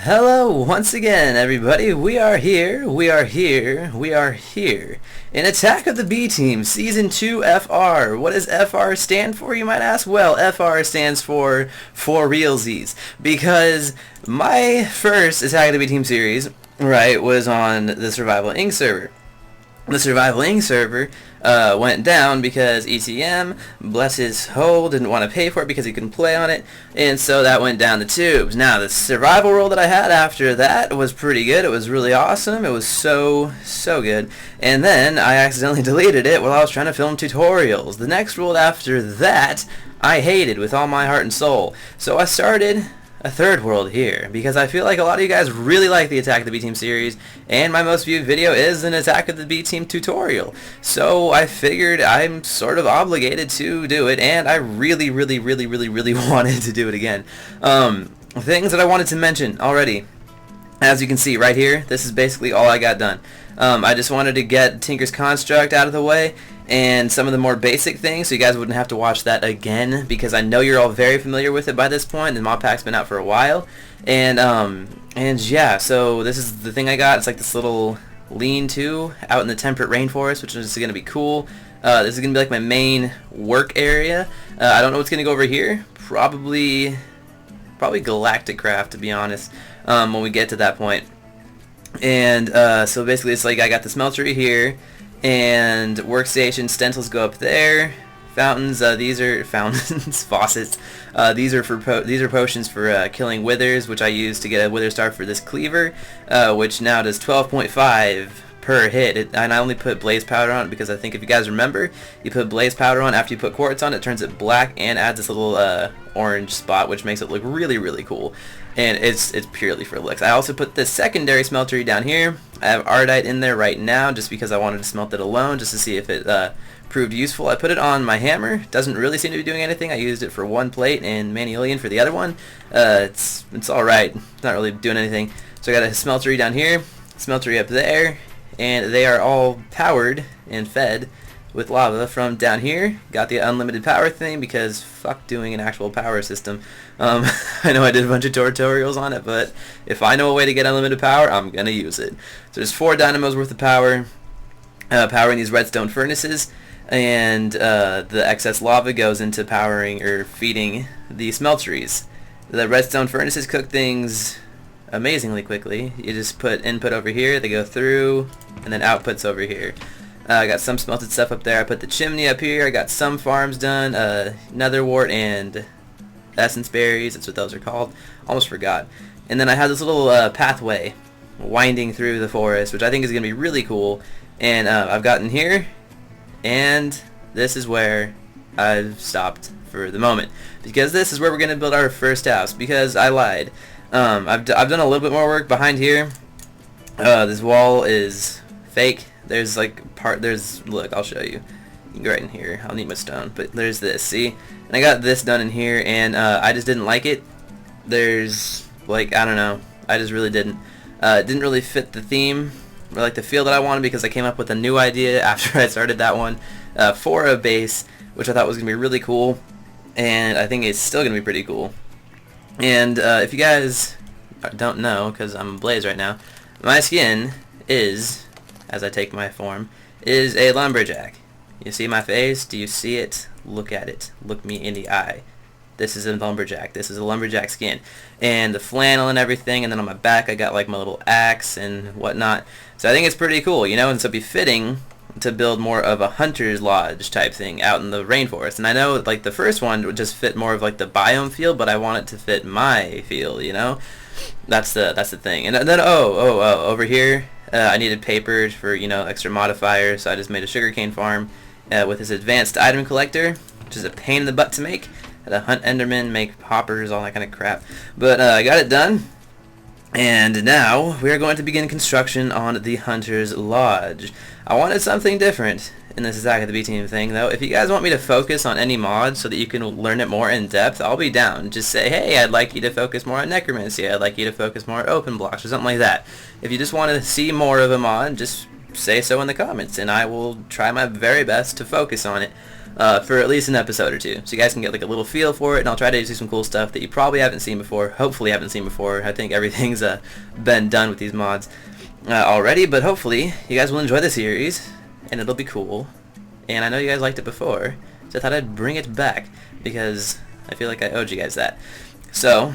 Hello once again, everybody. We are here in Attack of the B Team Season 2 FR. What does FR stand for, you might ask? Well, FR stands for realsies, because my first Attack of the B Team series, right, was on the Survival Inc. server. The Survival Inc. server went down because ECM, bless his soul, didn't want to pay for it because he couldn't play on it, and so that went down the tubes. Now, the survival world that I had after that was pretty good. It was really awesome. It was so good. And then I accidentally deleted it while I was trying to film tutorials. The next world after that, I hated with all my heart and soul. So I started a third world here, because I feel like a lot of you guys really like the Attack of the B Team series, and my most viewed video is an Attack of the B Team tutorial. So I figured I'm sort of obligated to do it, and I really wanted to do it again. Things that I wanted to mention already. As you can see right here, this is basically all I got done. I just wanted to get Tinker's Construct out of the way, and some of the more basic things, so you guys wouldn't have to watch that again, because I know you're all very familiar with it by this point. The mod pack's been out for a while, and yeah, so this is the thing I got. It's like this little lean-to out in the temperate rainforest, which is going to be cool. This is going to be like my main work area. I don't know what's going to go over here. Probably Galactic Craft, to be honest, when we get to that point. And so basically it's like I got the smeltery here, and workstation stencils go up there. Fountains, these are fountains, faucets. These are potions for killing withers, which I use to get a wither star for this cleaver, which now does 12.5 per hit. And I only put blaze powder on it because I think, if you guys remember, you put blaze powder on after you put quartz on, it turns it black and adds this little orange spot, which makes it look really cool. And it's purely for looks. I also put the secondary smeltery down here. I have Ardite in there right now just because I wanted to smelt it alone, just to see if it proved useful. I put it on my hammer. Doesn't really seem to be doing anything. I used it for one plate and Manuelian for the other one. It's alright. It's not really doing anything. So I got a smeltery down here, smeltery up there, and they are all powered and fed with lava from down here. Got the unlimited power thing because fuck doing an actual power system. I know I did a bunch of tutorials on it, but if I know a way to get unlimited power, I'm gonna use it. So there's 4 dynamos worth of power powering these redstone furnaces, and the excess lava goes into powering or feeding the smelteries. The redstone furnaces cook things amazingly quickly. You just put input over here, they go through, and then outputs over here. I got some smelted stuff up there. I put the chimney up here. I got some farms done, netherwort and essence berries. That's what those are called. Almost forgot. And then I have this little pathway winding through the forest, which I think is going to be really cool. And I've gotten here, and this is where I've stopped for the moment, because this is where we're going to build our first house, because I lied. I've done a little bit more work behind here. This wall is fake. There's look, I'll show you. You can go right in here. I'll need my stone, but there's this, see? And I got this done in here, and I just didn't like it. There's, like, I don't know. I just really didn't. It didn't really fit the theme, or like the feel that I wanted, because I came up with a new idea after I started that one for a base, which I thought was going to be really cool, and I think it's still going to be pretty cool. And if you guys don't know, because I'm Blaze right now, my skin is, as I take my form, is a lumberjack. You see my face? Do you see it? Look at it. Look me in the eye. This is a lumberjack. This is a lumberjack skin. And the flannel and everything, and then on my back I got like my little axe and whatnot. So I think it's pretty cool, you know, and so it'd be fitting to build more of a hunter's lodge type thing out in the rainforest. And I know like the first one would just fit more of like the biome feel, but I want it to fit my feel, you know? That's the thing. And then over here, I needed paper for, you know, extra modifiers, so I just made a sugarcane farm with this advanced item collector, which is a pain in the butt to make. Had to hunt endermen, make hoppers, all that kind of crap. But I got it done, and now we are going to begin construction on the Hunter's Lodge. I wanted something different in this Attack of the B Team thing, though. If you guys want me to focus on any mod so that you can learn it more in depth, I'll be down. Just say, hey, I'd like you to focus more on necromancy, I'd like you to focus more on open blocks, or something like that. If you just want to see more of a mod, just say so in the comments, and I will try my very best to focus on it for at least an episode or two, so you guys can get like a little feel for it, and I'll try to do some cool stuff that you probably haven't seen before, hopefully haven't seen before. I think everything's been done with these mods already, but hopefully you guys will enjoy the series, and it'll be cool, and I know you guys liked it before, so I thought I'd bring it back, because I feel like I owed you guys that. So,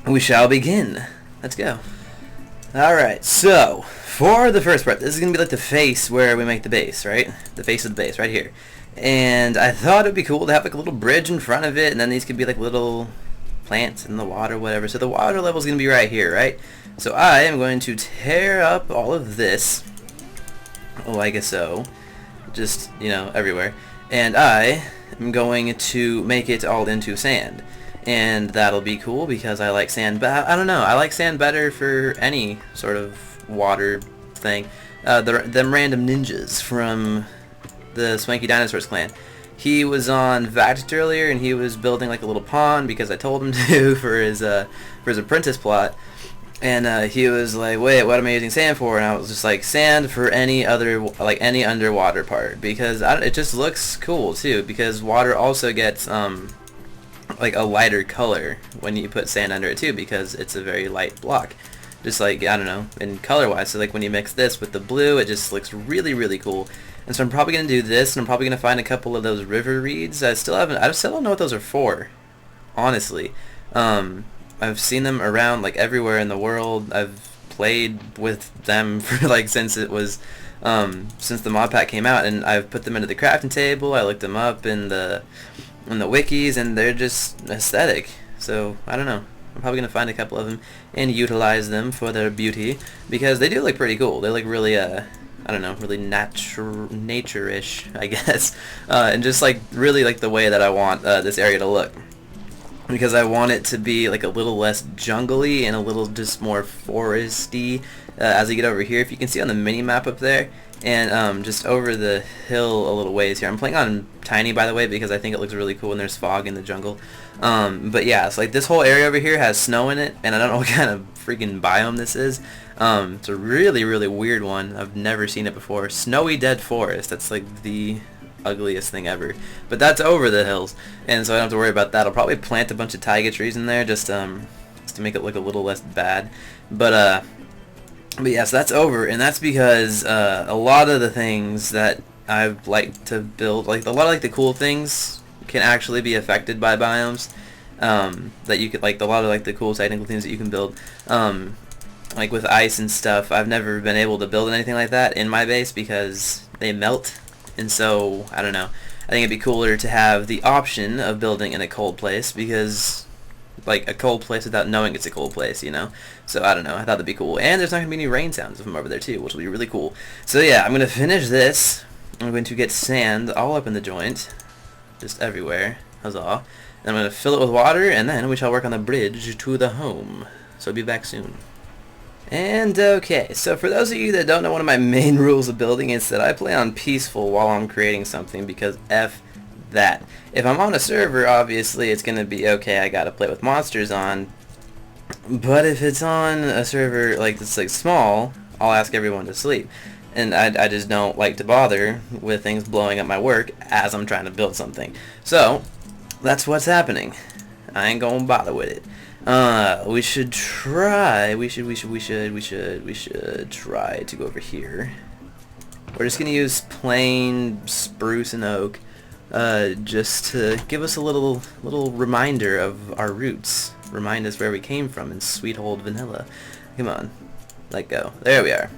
we shall begin. Let's go. Alright, so, for the first part, this is going to be like the face where we make the base, right? The face of the base, right here. And I thought it would be cool to have like a little bridge in front of it, and then these could be like little plants in the water, whatever. So the water level is going to be right here, right? So I am going to tear up all of this, like so, just, you know, everywhere. And I am going to make it all into sand. And that'll be cool because I like sand, but I don't know, I like sand better for any sort of water thing. Them random ninjas from the Swanky Dinosaurs clan. He was on Vact earlier, and he was building like a little pond because I told him to for his apprentice plot. And he was like, "Wait, what am I using sand for?" And I was just like, "Sand for any other, like any underwater part, because it just looks cool too. Because water also gets like a lighter color when you put sand under it too, because it's a very light block. Just like, I don't know, in color wise. So like when you mix this with the blue, it just looks really, really cool." And so I'm probably gonna do this, and I'm probably gonna find a couple of those river reeds. I still don't know what those are for, honestly. I've seen them around like everywhere in the world. I've played with them for like since the mod pack came out, and I've put them into the crafting table. I looked them up in the wikis, and they're just aesthetic. So I don't know. I'm probably gonna find a couple of them and utilize them for their beauty, because they do look pretty cool. They look really I don't know, really nature-ish, I guess, and just like really like the way that I want this area to look, because I want it to be like a little less jungly and a little just more foresty as I get over here. If you can see on the mini map up there, and just over the hill a little ways here. I'm playing on Tiny, by the way, because I think it looks really cool when there's fog in the jungle. But yeah, it's like this whole area over here has snow in it, and I don't know what kind of freaking biome this is. It's a really, really weird one. I've never seen it before. Snowy dead forest. That's like the ugliest thing ever. But that's over the hills, and so I don't have to worry about that. I'll probably plant a bunch of taiga trees in there just to make it look a little less bad. But yeah, so that's over, and that's because a lot of the things that I've liked to build, like a lot of like the cool things, can actually be affected by biomes. That you could like a lot of like the cool technical things that you can build. Like with ice and stuff, I've never been able to build anything like that in my base because they melt, and so I don't know. I think it'd be cooler to have the option of building in a cold place, because like a cold place without knowing it's a cold place, you know? So I don't know, I thought that'd be cool. And there's not going to be any rain sounds from over there too, which will be really cool. So yeah, I'm going to finish this. I'm going to get sand all up in the joint, just everywhere. Huzzah. And I'm going to fill it with water, and then we shall work on the bridge to the home. So I'll be back soon. And okay, so for those of you that don't know, one of my main rules of building is that I play on peaceful while I'm creating something, because F that. If I'm on a server, obviously it's going to be okay, I gotta play with monsters on, but if it's on a server like that's like small, I'll ask everyone to sleep, and I just don't like to bother with things blowing up my work as I'm trying to build something. So that's what's happening. I ain't gonna bother with it. We should try to go over here. We're just gonna use plain spruce and oak, just to give us a little reminder of our roots. Remind us where we came from in sweet old vanilla. Come on, let go. There we are.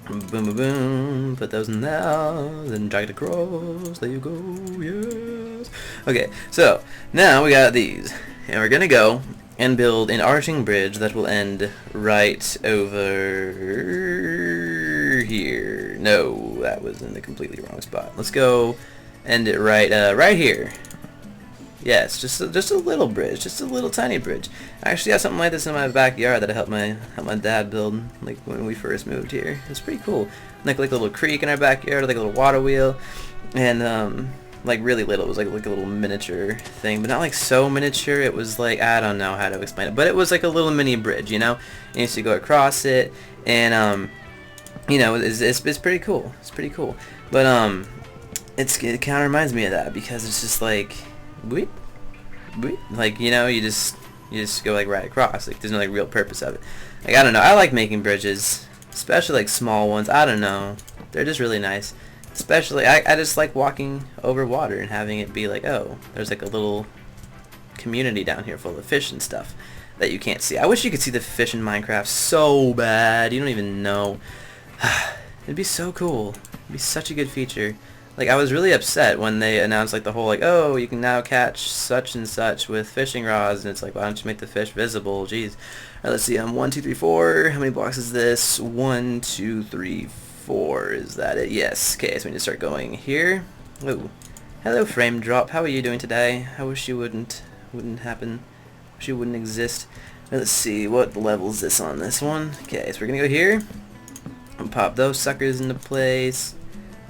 Boom, boom, boom. Put those in there. Then drag it across. There you go. Yes. Okay, so now we got these, and we're gonna go and build an arching bridge that will end right over here. No, that was in the completely wrong spot. Let's go end it right here. Yes, just a little bridge, just a little tiny bridge. I actually got something like this in my backyard that I helped my dad build, like when we first moved here. It's pretty cool. Like a little creek in our backyard, like a little water wheel, and like really little. It was like a little miniature thing, but not like so miniature. It was like, I don't know how to explain it, but it was like a little mini bridge, you know. And you used to go across it, and you know, it's pretty cool. It's pretty cool. But it kind of reminds me of that because it's just like, weep, weep. Like, you know, you just go like right across. Like, there's no like real purpose of it. Like, I don't know. I like making bridges, especially like small ones. I don't know. They're just really nice. Especially, I just like walking over water and having it be like, oh, there's like a little community down here full of fish and stuff that you can't see. I wish you could see the fish in Minecraft so bad. You don't even know. It'd be so cool. It'd be such a good feature. Like, I was really upset when they announced like the whole like, oh, you can now catch such and such with fishing rods, and it's like, why don't you make the fish visible? Jeez. Alright, let's see. 1, 2, 3, 4. How many blocks is this? 1, 2, 3, 4. Is that it? Yes. Okay, so we need to start going here. Oh, hello, frame drop. How are you doing today? I wish you wouldn't happen. Wish you wouldn't exist. Let's see, what level is this on this one? Okay, so we're gonna go here and pop those suckers into place.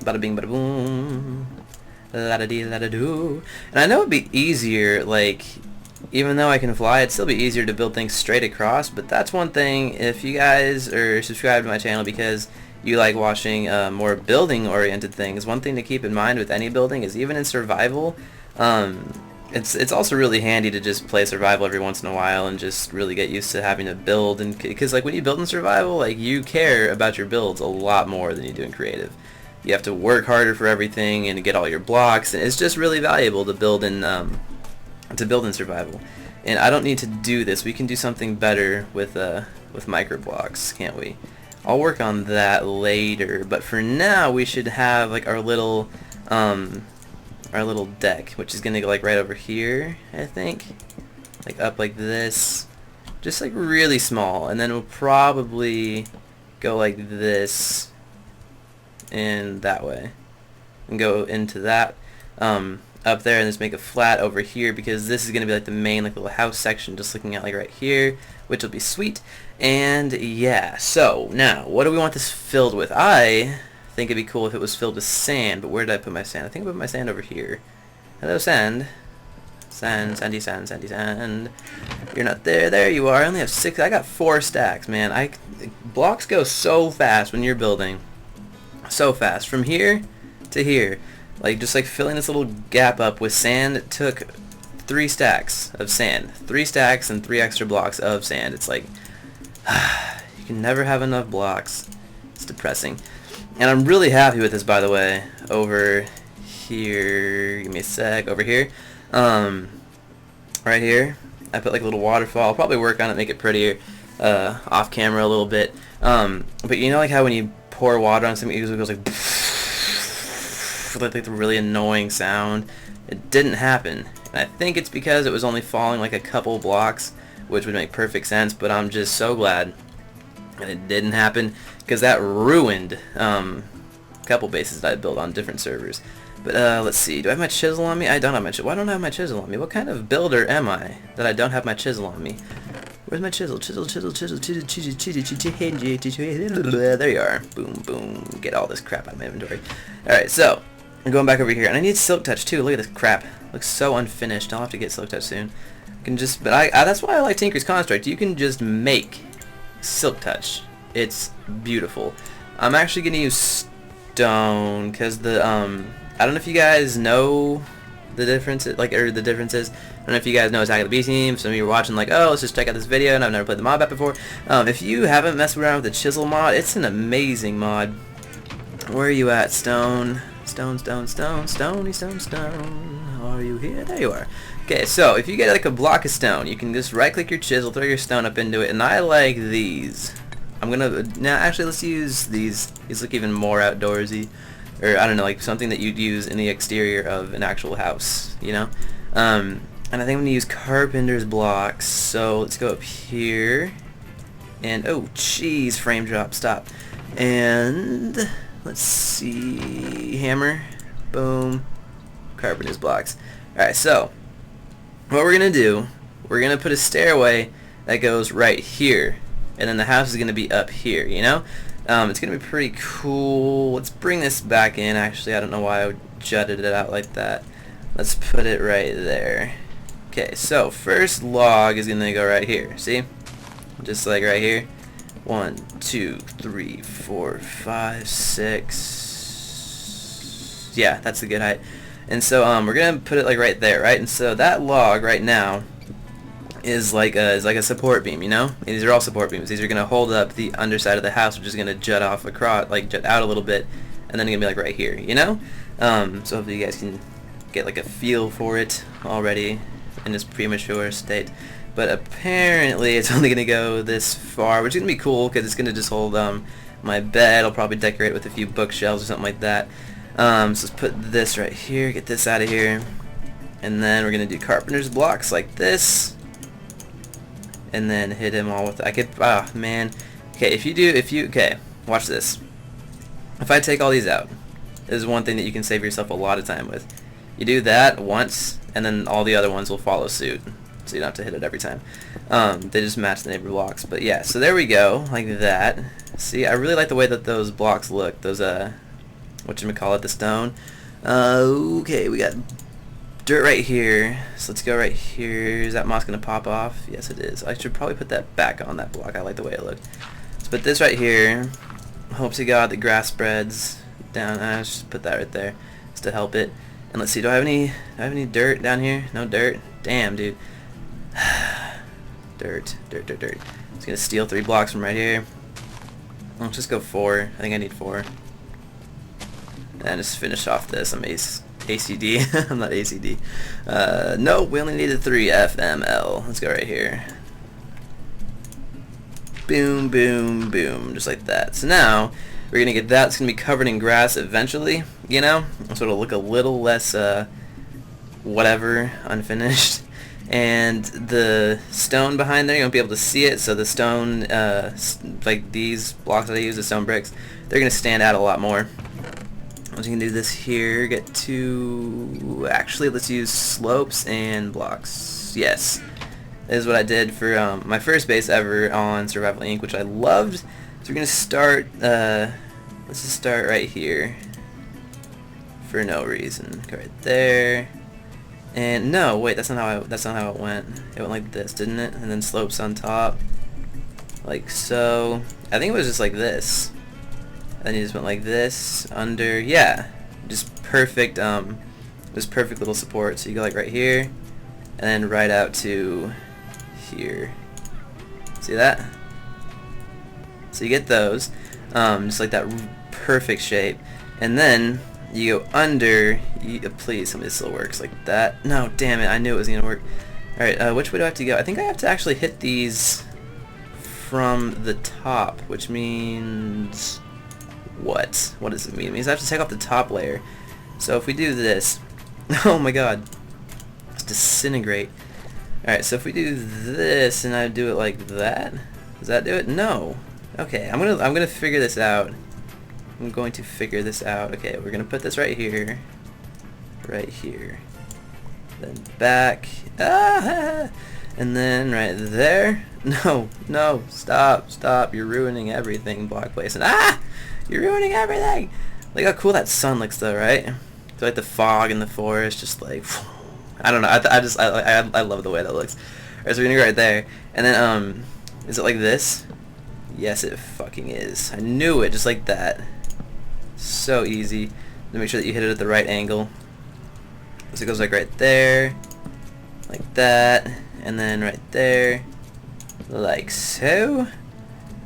Bada bing, bada boom. La da dee, la da doo. And I know it'd be easier, like, even though I can fly, it'd still be easier to build things straight across. But that's one thing. If you guys are subscribed to my channel because you like watching more building-oriented things, one thing to keep in mind with any building is even in survival, it's also really handy to just play survival every once in a while and just really get used to having to build. And because like when you build in survival, like you care about your builds a lot more than you do in creative. You have to work harder for everything and to get all your blocks, and it's just really valuable to build in survival. And I don't need to do this. We can do something better with micro blocks, can't we? I'll work on that later, but for now we should have like our little deck, which is gonna go like right over here, I think, like up like this, just like really small, and then we'll probably go like this and that way and go into that up there, and just make it flat over here because this is gonna be like the main like little house section, just looking at like right here, which will be sweet. And yeah, so now what do we want this filled with? I think it'd be cool if it was filled with sand, but where did I put my sand? I think I put my sand over here. Hello, sand. Sand, sandy sand, sandy sand. You're not there. There you are. I only have 6. I got 4 stacks, man. Blocks go so fast when you're building. So fast. From here to here. Like, just like filling this little gap up with sand, it took 3 stacks of sand. 3 stacks and 3 extra blocks of sand. It's like, you can never have enough blocks. It's depressing. And I'm really happy with this, by the way. Over here, give me a sec. Over here, right here, I put like a little waterfall. I'll probably work on it, make it prettier, off camera a little bit. But you know, like how when you pour water on something, it usually goes like the really annoying sound. It didn't happen, and I think it's because it was only falling like a couple blocks, which would make perfect sense. But I'm just so glad and it didn't happen, because that ruined a couple bases that I built on different servers. But let's see, do I have my chisel on me? I don't have my chisel. Why don't I have my chisel on me? What kind of builder am I that I don't have my chisel on me? Where's my chisel? Chisel, chisel, chisel, chisel, chisel, chisel, chisel. There you are. Boom, boom. Get all this crap out of my inventory. Alright, so I'm going back over here, and I need Silk Touch too. Look at this crap. Looks so unfinished. I'll have to get Silk Touch soon. I can just, but that's why I like Tinker's Construct. You can just make Silk Touch. It's beautiful. I'm actually gonna use stone because the I don't know if you guys know the differences, I don't know if you guys know Attack of the B Team. Some of you are watching like, oh, let's just check out this video, and I've never played the mod back before. If you haven't messed around with the chisel mod, it's an amazing mod. Where are you at, Stone? Stone, stone, stone, stony, stone, stone. Are you here? There you are. Okay, so if you get like a block of stone, you can just right click your chisel, throw your stone up into it, and I like these. I'm gonna, now actually let's use these. These look even more outdoorsy, or I don't know, like something that you'd use in the exterior of an actual house, you know? And I think I'm gonna use carpenter's blocks, so let's go up here, and oh jeez, frame drop, stop. And let's see, hammer, boom, carpenter's blocks. Alright, so what we're gonna do, we're gonna put a stairway that goes right here, and then the house is gonna be up here, you know? It's gonna be pretty cool. Let's bring this back in. Actually, I don't know why I jutted it out like that. Let's put it right there. Okay, so first log is gonna go right here. See? Just like right here. 1, 2, 3, 4, 5, 6. Yeah, that's a good height. And so we're gonna put it like right there, right? And so that log right now is like a support beam, you know? These are all support beams. These are gonna hold up the underside of the house, which is gonna jut off across, like jut out a little bit, and then it's gonna be like right here, you know? So hopefully you guys can get like a feel for it already in this premature state. But apparently it's only gonna go this far, which is gonna be cool because it's gonna just hold my bed. I'll probably decorate with a few bookshelves or something like that. So let's put this right here, get this out of here, and then we're gonna do carpenter's blocks like this, and then hit him all with. Man. Okay, okay, watch this. If I take all these out, this is one thing that you can save yourself a lot of time with. You do that once, and then all the other ones will follow suit. So you don't have to hit it every time. They just match the neighbor blocks. But yeah, so there we go, like that. See, I really like the way that those blocks look. Those, whatchamacallit, the stone. Okay, we got dirt right here. So let's go right here. Is that moss going to pop off? Yes, it is. I should probably put that back on that block. I like the way it looked. Let's put this right here. Hope to God the grass spreads down. I just put that right there just to help it. And let's see, do I have any dirt down here? No dirt? Damn, dude. Dirt. Just gonna steal 3 blocks from right here. Let's just go 4. I think I need 4. And just finish off this. I'm ACD. I'm not ACD. No, we only needed 3 FML. Let's go right here. Boom, boom, boom. Just like that. So now, we're gonna get that. It's gonna be covered in grass eventually, you know? So it'll look a little less, whatever, unfinished. And the stone behind there, you won't be able to see it, so the stone, like these blocks that I use, the stone bricks, they're going to stand out a lot more. Once you can do this here, actually let's use slopes and blocks. Yes, this is what I did for my first base ever on Survival Inc., which I loved. So we're going to start, let's just start right here for no reason. Go right there. And no, wait, that's not how it went. It went like this, didn't it? And then slopes on top, like so. I think it was just like this. And then you just went like this under. Yeah, just perfect. Just perfect little support. So you go like right here, and then right out to here. See that? So you get those, just like that perfect shape, and then you go under. Please, some of this still works like that. No, damn it! I knew it was gonna work. All right, which way do I have to go? I think I have to actually hit these from the top, which means what? What does it mean? It means I have to take off the top layer. So if we do this, oh my God, it's disintegrate. All right, so if we do this and I do it like that, does that do it? No. Okay, I'm gonna figure this out. I'm going to figure this out. Okay, we're gonna put this right here, then back, and then right there. No, stop! You're ruining everything, block placement. You're ruining everything. Look how cool that sun looks, though, right? So like the fog in the forest, just like I don't know. I love the way that looks. Alright, so we're gonna go right there, and then is it like this? Yes, it fucking is. I knew it, just like that. So easy. To make sure that you hit it at the right angle. So it goes like right there, like that, and then right there, like so.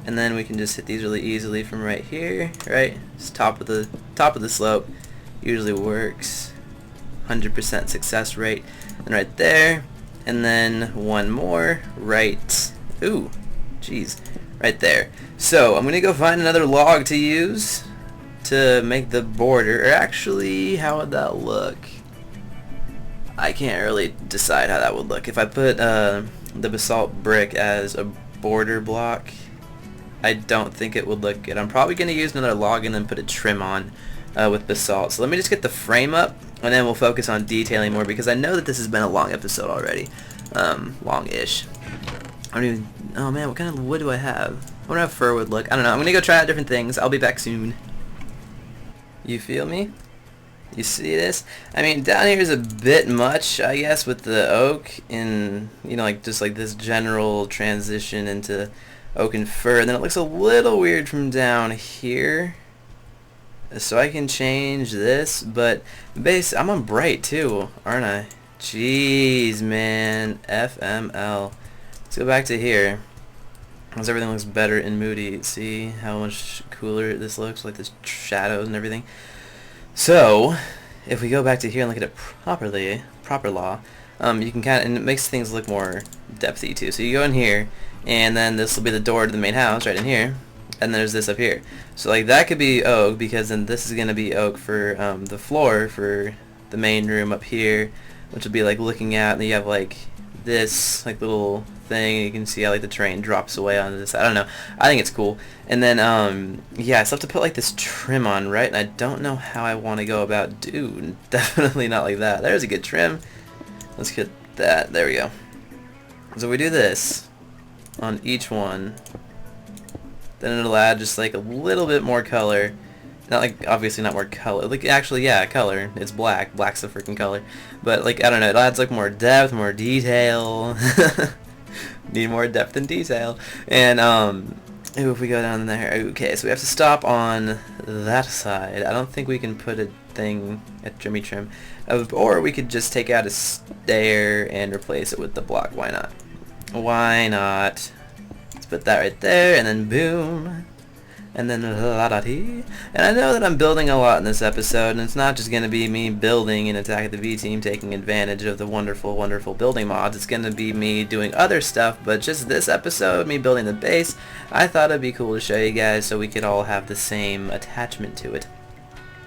And then we can just hit these really easily from right here, right? Just top of the slope. Usually works. 100% success rate. And right there, and then one more right. Ooh, jeez, right there. So I'm gonna go find another log to use to make the border. Or actually, how would that look? I can't really decide how that would look. If I put the basalt brick as a border block, I don't think it would look good. I'm probably going to use another log and then put a trim on with basalt. So let me just get the frame up, and then we'll focus on detailing more, because I know that this has been a long episode already. Long-ish. I don't even... Oh man, what kind of wood do I have? I wonder how fir would look. I don't know. I'm going to go try out different things. I'll be back soon. You feel me? You see this? I mean, down here is a bit much, I guess, with the oak, and, you know, like, just like this general transition into oak and fir. And then it looks a little weird from down here. So I can change this, but base, I'm on bright too, aren't I? Jeez, man. FML. Let's go back to here. Because everything looks better in Moody. See how much cooler this looks, like the shadows and everything. So, if we go back to here and look at it properly, proper law, you can kind of, and it makes things look more depthy too. So you go in here, and then this will be the door to the main house right in here, and there's this up here. So like that could be oak, because then this is going to be oak for the floor for the main room up here, which will be like looking at, and then you have like this like little thing, you can see how like the terrain drops away onto this. I don't know, I think it's cool. And then yeah, I still have to put like this trim on, right? And I don't know how I want to go about definitely not like that. There's a good trim. Let's get that. There we go. So we do this on each one, then it'll add just like a little bit more color. Not like, obviously not more color, like actually yeah, color, it's black, black's the freaking color, but like, I don't know, it adds like more depth, more detail. Need more depth and detail. And ooh, if we go down there, okay, so we have to stop on that side. I don't think we can put a thing at Jimmy Trim, or we could just take out a stair and replace it with the block. Why not? Why not? Let's put that right there, and then boom. And then la-da-dee. And I know that I'm building a lot in this episode, and it's not just going to be me building in Attack of the V Team, taking advantage of the wonderful, wonderful building mods. It's going to be me doing other stuff, but just this episode, me building the base, I thought it'd be cool to show you guys so we could all have the same attachment to it.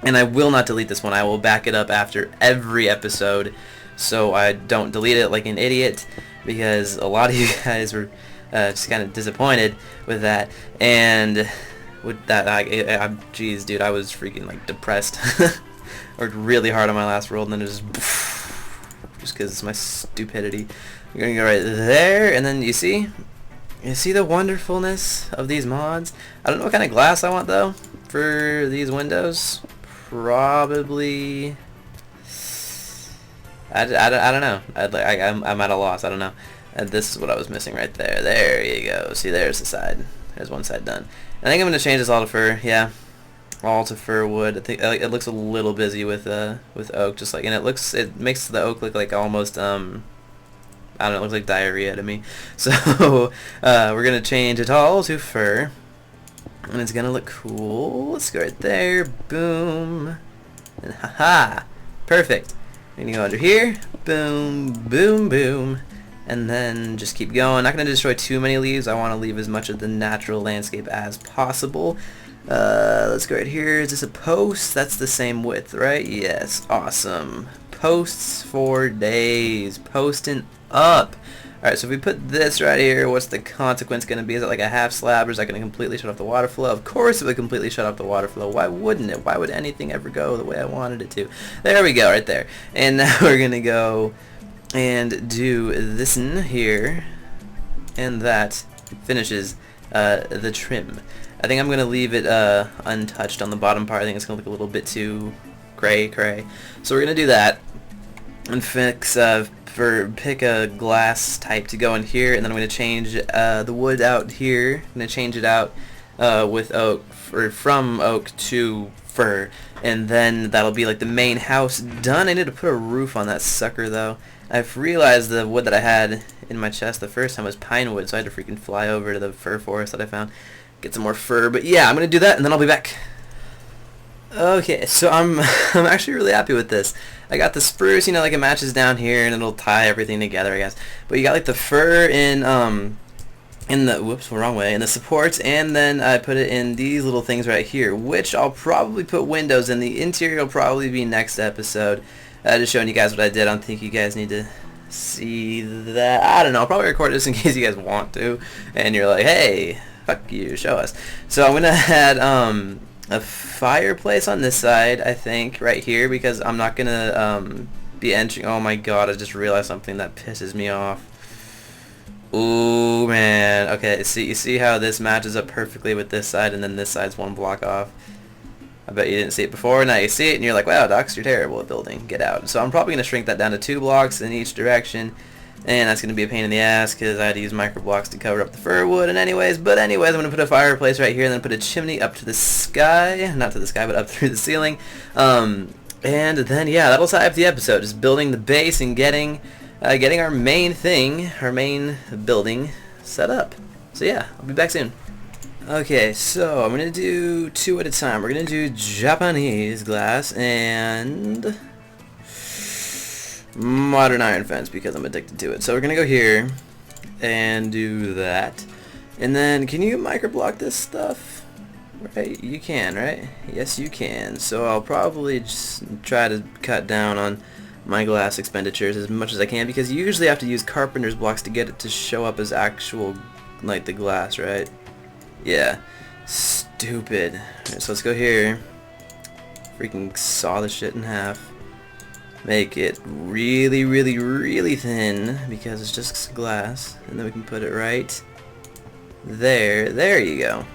And I will not delete this one. I will back it up after every episode, so I don't delete it like an idiot, because a lot of you guys were just kind of disappointed with that. And with that, jeez, dude, I was freaking like depressed. Worked really hard on my last world, and then it just because it's my stupidity. We're gonna go right there, and then you see the wonderfulness of these mods. I don't know what kind of glass I want though for these windows. Probably, I don't know. I'm at a loss. I don't know. And this is what I was missing right there. There you go. See, there's the side. There's one side done. I think I'm gonna change this all to fir. Yeah, all to fir wood. I think it looks a little busy with oak, just like, and it makes the oak look like almost I don't know, it looks like diarrhea to me. So we're gonna change it all to fir, and it's gonna look cool. Let's go right there. Boom, and haha, perfect. I'm gonna go under here. Boom, boom, boom. And then just keep going. Not going to destroy too many leaves. I want to leave as much of the natural landscape as possible. Let's go right here. Is this a post? That's the same width, right? Yes. Awesome. Posts for days. Posting up. Alright, so if we put this right here, what's the consequence going to be? Is it like a half slab, or is that going to completely shut off the water flow? Of course it would completely shut off the water flow. Why wouldn't it? Why would anything ever go the way I wanted it to? There we go, right there. And now we're going to go and do this in here, and that finishes the trim. I think I'm going to leave it untouched on the bottom part. I think it's going to look a little bit too cray. So we're going to do that and pick a glass type to go in here, and then I'm going to change the wood out here. I'm going to change it out with oak, or from oak to fir, and then that'll be like the main house done. I need to put a roof on that sucker though. I've realized the wood that I had in my chest the first time was pine wood, so I had to freaking fly over to the fir forest that I found, get some more fir. But yeah, I'm gonna do that, and then I'll be back. Okay, so I'm actually really happy with this. I got the spruce, you know, like it matches down here, and it'll tie everything together, I guess. But you got like the fir in the, whoops, wrong way, in the supports, and then I put it in these little things right here, which I'll probably put windows in. The interior will probably be next episode. Just showing you guys what I did. I don't think you guys need to see that. I don't know. I'll probably record this in case you guys want to, and you're like, hey, fuck you, show us. So I'm gonna add a fireplace on this side, I think, right here, because I'm not gonna be entering. Oh my god, I just realized something that pisses me off. Ooh, man. Okay, you see how this matches up perfectly with this side, and then this side's one block off. I bet you didn't see it before. Now you see it, and you're like, wow, Docs, you're terrible at building. Get out. So I'm probably going to shrink that down to 2 blocks in each direction. and that's going to be a pain in the ass because I had to use micro blocks to cover up the fir wood. And anyways, I'm going to put a fireplace right here, and then put a chimney up to the sky, not to the sky, but up through the ceiling. And then yeah, that'll tie up the episode, just building the base and getting our main thing, our main building set up. So yeah, I'll be back soon. Okay, so I'm going to do 2 at a time. We're going to do Japanese glass and modern iron fence because I'm addicted to it. So we're going to go here and do that. And then, can you microblock this stuff? Right, you can, right? Yes, you can. So I'll probably just try to cut down on my glass expenditures as much as I can, because you usually have to use carpenter's blocks to get it to show up as actual, like, the glass, right? Yeah. Stupid. Alright, so let's go here. Freaking saw the shit in half. Make it really, really, really thin because it's just glass. And then we can put it right there. There you go.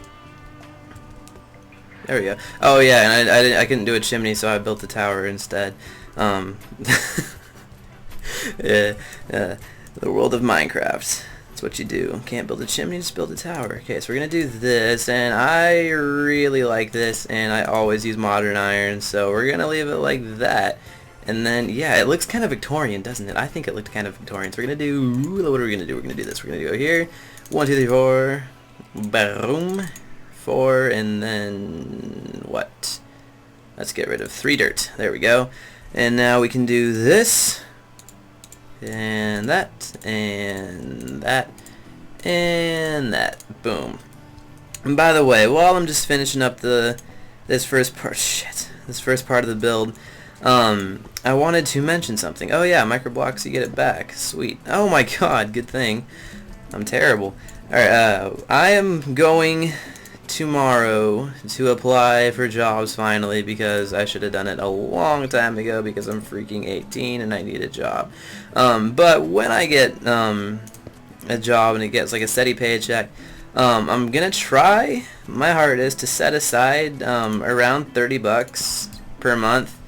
There we go. Oh yeah, and I couldn't do a chimney, so I built a tower instead. Yeah, the world of Minecraft. That's what you do. Can't build a chimney, just build a tower. Okay, so we're gonna do this, and I really like this, and I always use modern iron, so we're gonna leave it like that. And then, yeah, it looks kind of Victorian, doesn't it? I think it looked kind of Victorian. So we're gonna do, what are we gonna do? We're gonna do this. We're gonna go here. 1, 2, 3, 4. Boom. 4, and then what? Let's get rid of 3 dirt. There we go. And now we can do this. And that, and that, and that. Boom. And by the way, while I'm just finishing up this first part of the build, I wanted to mention something. Oh yeah, microblocks, you get it back. Sweet. Oh my god, good thing. I'm terrible. Alright, I am going tomorrow to apply for jobs finally, because I should have done it a long time ago because I'm freaking 18 and I need a job. But when I get a job and it gets like a steady paycheck, I'm gonna try my hardest to set aside around $30 per month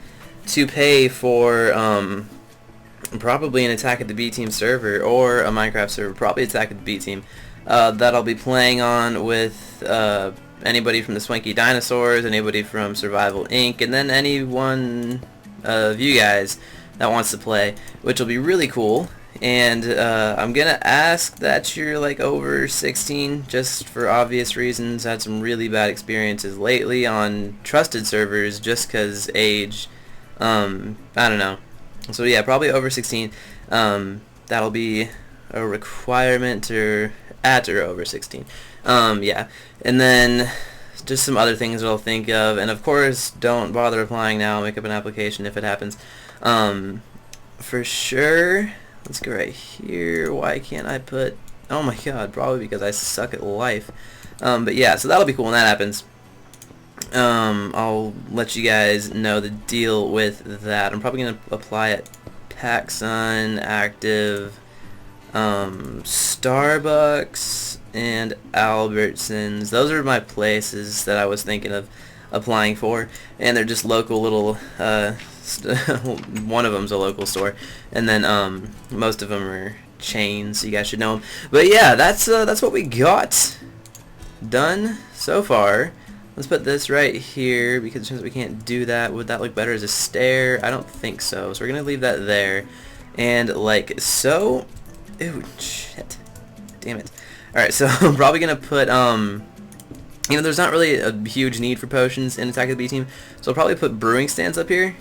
to pay for probably an Attack of the B-Team server or a Minecraft server, probably Attack of the B-Team, that I'll be playing on with anybody from the Swanky Dinosaurs, anybody from Survival Inc., and then any one of you guys that wants to play, which will be really cool. And I'm gonna ask that you're like over 16, just for obvious reasons. I had some really bad experiences lately on trusted servers just because age. I don't know. So yeah, probably over 16. That'll be a requirement, or at or over 16. Yeah. And then just some other things that I'll think of. And of course, don't bother applying now. Make up an application if it happens. For sure. Let's go right here. Why can't I put... Oh my god, probably because I suck at life. But yeah, so that'll be cool when that happens. I'll let you guys know the deal with that. I'm probably going to apply at PacSun, Active, Starbucks, and Albertsons. Those are my places that I was thinking of applying for, and they're just local little, one of them's a local store, and then most of them are chains, so you guys should know them. But yeah, that's what we got done so far. Let's put this right here, because since we can't do that, would that look better as a stair? I don't think so, so we're gonna leave that there, and like so. Ew, shit, damn it. Alright, so I'm probably gonna put you know, there's not really a huge need for potions in Attack of the B-Team, so I'll probably put brewing stands up here.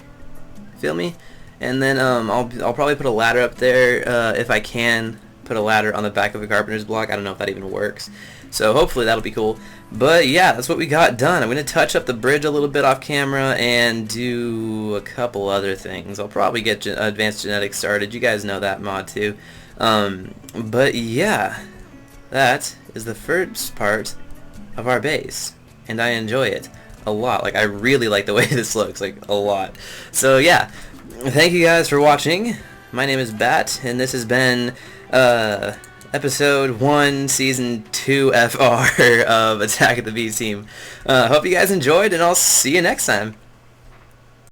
Feel me? And then I'll probably put a ladder up there if I can put a ladder on the back of a carpenter's block. I don't know if that even works. So hopefully that'll be cool. But yeah, that's what we got done. I'm going to touch up the bridge a little bit off camera and do a couple other things. I'll probably get advanced genetics started. You guys know that mod too. But yeah, that is the first part of our base, and I enjoy it a lot. Like, I really like the way this looks, like, a lot. So yeah, thank you guys for watching. My name is Bat, and this has been episode 1 season 2 FR of Attack of the B-Team. Hope you guys enjoyed, and I'll see you next time.